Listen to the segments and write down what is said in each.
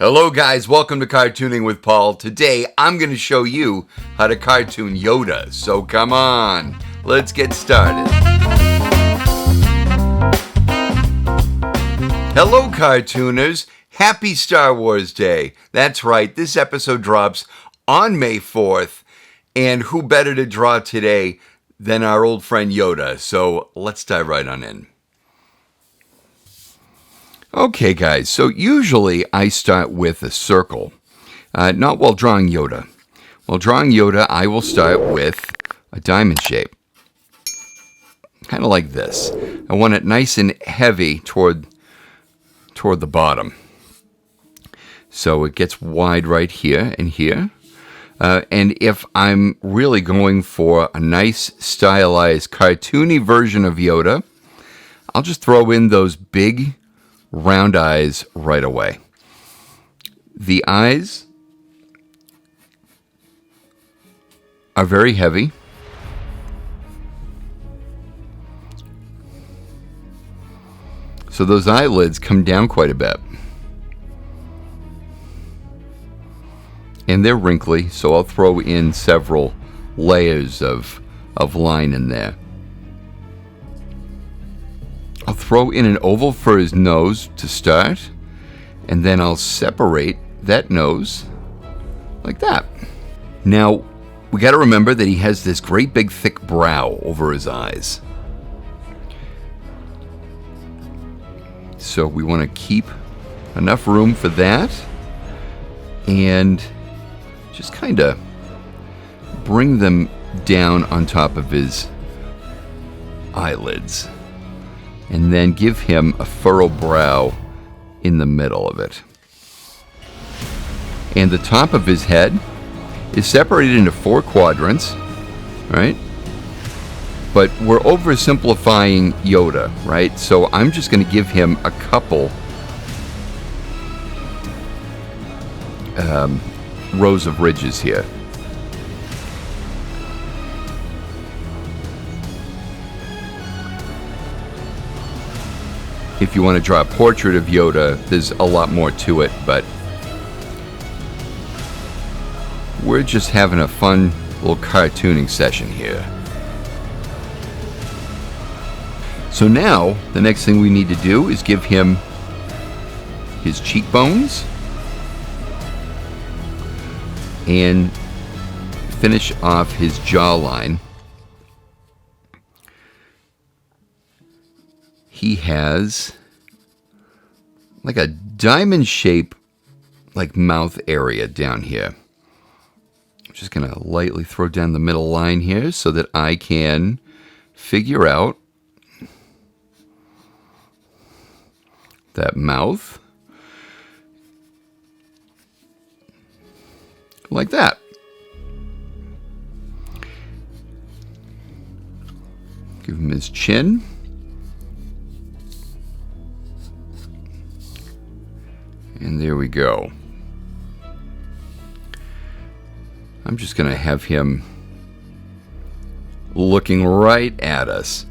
Hello guys, welcome to Cartooning with Paul. Today I'm going to show you how to cartoon Yoda. So come on, let's get started. Hello cartooners, happy Star Wars Day. That's right, this episode drops on May 4th. And who better to draw today than our old friend Yoda? So let's dive right on in. Okay guys, so usually I start with a circle, not while drawing Yoda. While drawing Yoda, I will start with a diamond shape, kind of like this. I want it nice and heavy toward the bottom, so it gets wide right here and here. And if I'm really going for a nice, stylized, cartoony version of Yoda, I'll just throw in those big round eyes right away. The eyes are very heavy. So those eyelids come down quite a bit. And they're wrinkly, so I'll throw in several layers of line in there. I'll throw in an oval for his nose to start, and then I'll separate that nose like that. Now, we got to remember that he has this great big thick brow over his eyes. So we want to keep enough room for that, and just kind of bring them down on top of his eyelids. And then give him a furrowed brow in the middle of it. And the top of his head is separated into 4 quadrants, right? But we're oversimplifying Yoda, right? So I'm just going to give him a couple rows of ridges here. If you want to draw a portrait of Yoda, there's a lot more to it, but we're just having a fun little cartooning session here. So now, the next thing we need to do is give him his cheekbones and finish off his jawline. He has like a diamond shape, like mouth area down here. I'm just going to lightly throw down the middle line here so that I can figure out that mouth like that. Give him his chin. And there we go. I'm just going to have him looking right at us.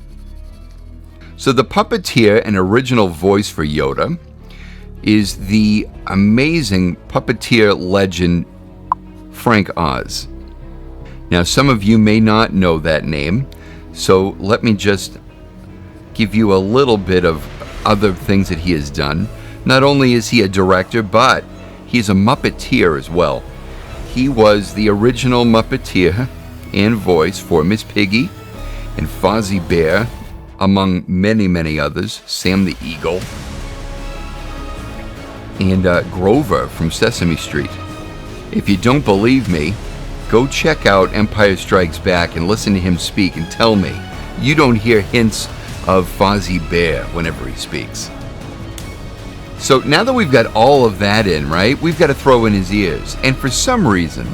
So the puppeteer and original voice for Yoda is the amazing puppeteer legend Frank Oz. Now some of you may not know that name, so let me just give you a little bit of other things that he has done. Not only is he a director, but he's a Muppeteer as well. He was the original Muppeteer and voice for Miss Piggy and Fozzie Bear, among many, many others, Sam the Eagle, and Grover from Sesame Street. If you don't believe me, go check out Empire Strikes Back and listen to him speak and tell me you don't hear hints of Fozzie Bear whenever he speaks. So now that we've got all of that in, right, we've got to throw in his ears. And for some reason,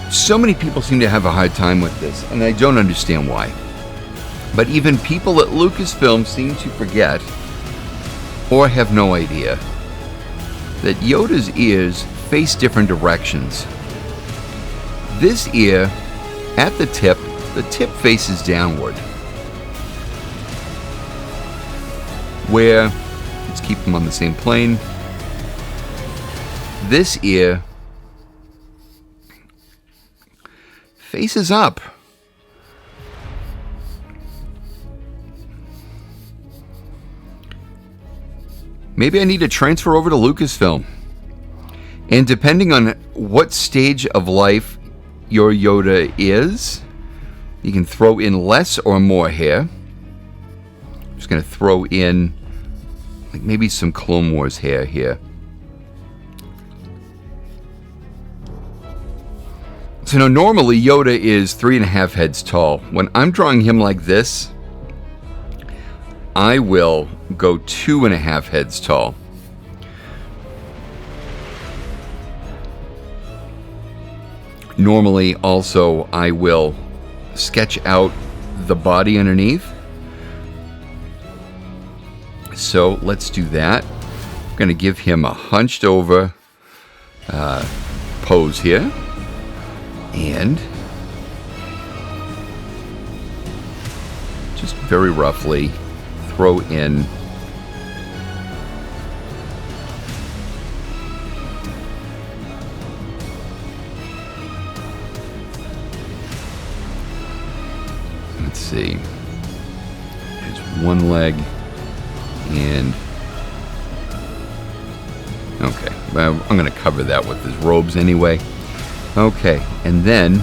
so many people seem to have a hard time with this, and I don't understand why. But even people at Lucasfilm seem to forget, or have no idea, that Yoda's ears face different directions. This ear, at the tip faces downward. Where, let's keep them on the same plane, this ear faces up. Maybe I need to transfer over to Lucasfilm. And depending on what stage of life your Yoda is, you can throw in less or more hair. I'm just going to throw in like maybe some Clone Wars hair here. So now normally Yoda is 3.5 heads tall. When I'm drawing him like this, I will go 2.5 heads tall. Normally also I will sketch out the body underneath. So let's do that. I'm going to give him a hunched over pose here. And just very roughly throw in let's see, there's one leg and okay, well, I'm going to cover that with his robes anyway. Okay, and then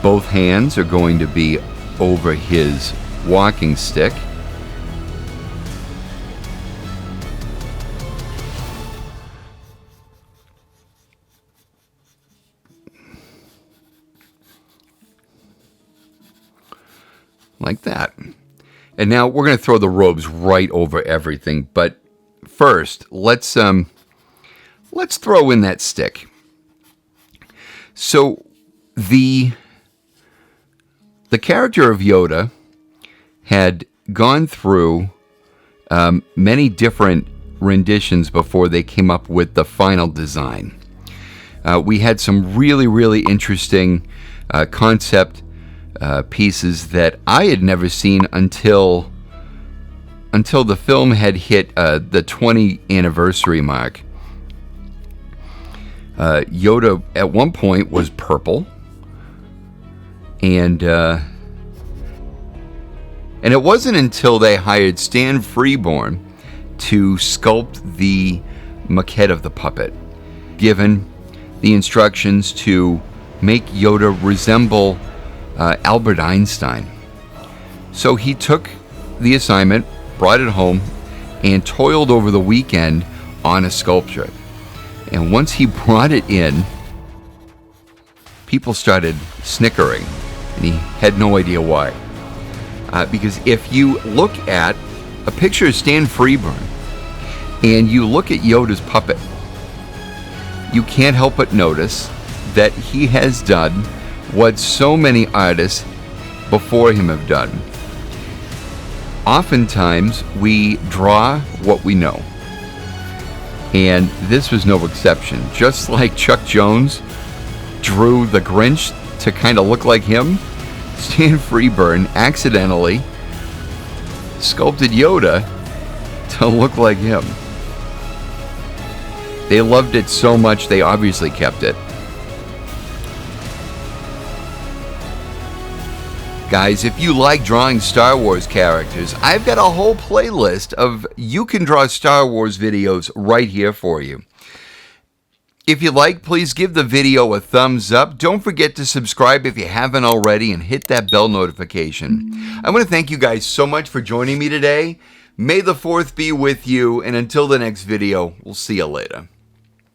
both hands are going to be over his walking stick. Like that. And now we're going to throw the robes right over everything, but first let's throw in that stick. So the character of Yoda had gone through many different renditions before they came up with the final design. We had some really, really interesting concept pieces that I had never seen until the film had hit the 20th anniversary mark. Yoda at one point was purple, and it wasn't until they hired Stan Freeborn to sculpt the maquette of the puppet, given the instructions to make Yoda resemble Albert Einstein. So he took the assignment, brought it home, and toiled over the weekend on a sculpture. And once he brought it in, people started snickering, and he had no idea why. Because if you look at a picture of Stan Freeborn and you look at Yoda's puppet, you can't help but notice that he has done what so many artists before him have done. Oftentimes, we draw what we know. And this was no exception. Just like Chuck Jones drew the Grinch to kind of look like him, Stan Freeborn accidentally sculpted Yoda to look like him. They loved it so much, they obviously kept it. Guys, if you like drawing Star Wars characters, I've got a whole playlist of You Can Draw Star Wars videos right here for you. If you like, please give the video a thumbs up. Don't forget to subscribe if you haven't already and hit that bell notification. I want to thank you guys so much for joining me today. May the 4th be with you, and until the next video, we'll see you later.